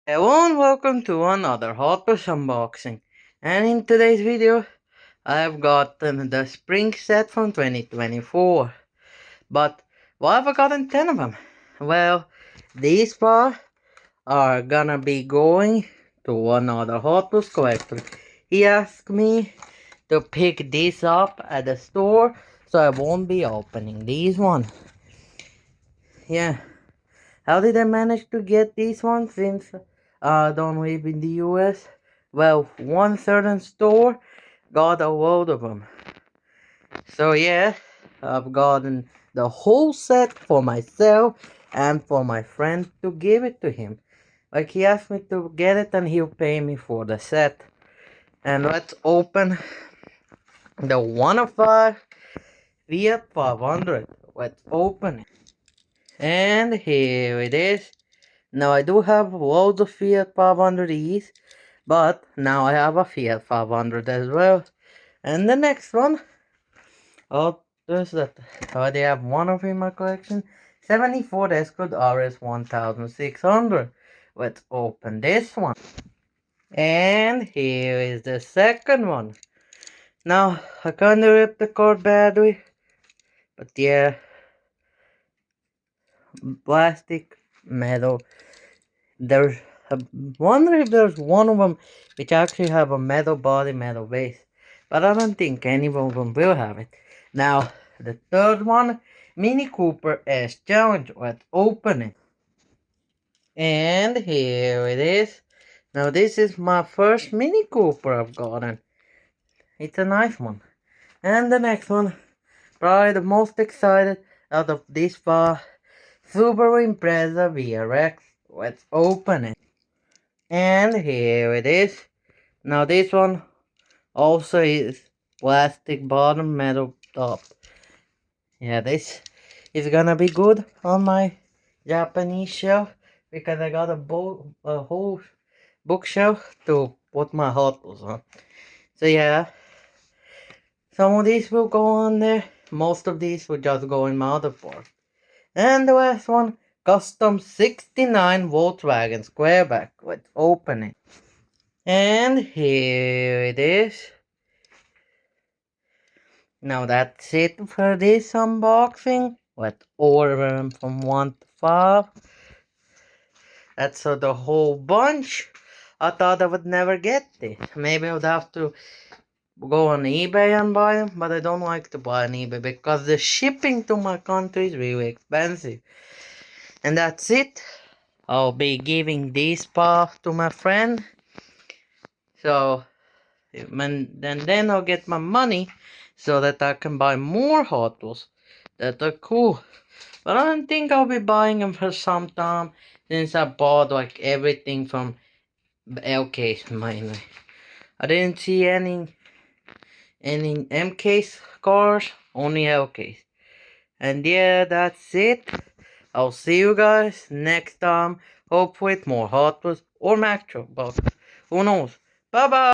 Hello and welcome to another Hot Wheels unboxing. And in today's video, I've gotten the spring set from 2024. But why have I gotten 10 of them? Well, these four are gonna be going to another Hot Wheels collector. He asked me to pick these up at the store, so I won't be opening these ones. Yeah. How did I manage to get these ones since I don't live in the US? Well, one certain store got a load of them. So yeah, I've gotten the whole set for myself and for my friend to give it to him. Like he asked me to get it and he'll pay me for the set. And let's open the 105 Fiat 500. Let's open it. And here it is. Now I do have loads of Fiat 500Es, but now I have a Fiat 500 as well. And the next one, oh, there's that. I already have one of in my collection. 74 Escort RS 1600. Let's open this one. And here is the second one. Now, I kinda ripped the card badly, but yeah, plastic, metal. There's I wonder if there's one of them which actually have a metal body, metal base. But I don't think any of them will have it. Now, the third one, Mini Cooper S Challenge. Let's open it. And here it is. Now, this is my first Mini Cooper I've gotten. It's a nice one. And the next one, probably the most excited out of this far, Subaru Impreza VRX. Let's open it. And here it is. Now this one also is plastic bottom, metal top. Yeah, this is gonna be good on my Japanese shelf because I got a whole bookshelf to put my Hot Wheels on. So yeah, some of these will go on there. Most of these will just go in my other part. And the last one, custom 69 Volkswagen Squareback. Let's open it. And here it is. Now that's it for this unboxing. Let's order them from 1 to 5. That's the whole bunch. I thought I would never get this. Maybe I would have to go on eBay and buy them, but I don't like to buy on eBay because the shipping to my country is really expensive. And that's it. I'll be giving this path to my friend. So, then I'll get my money so that I can buy more Hot Wheels that are cool. But I don't think I'll be buying them for some time since I bought like everything from LKs mainly. I didn't see any MKs cars, only LKs. And yeah, that's it. I'll see you guys next time. Hopefully with more Hot Wheels or Mack Truck boxes. Who knows? Bye bye.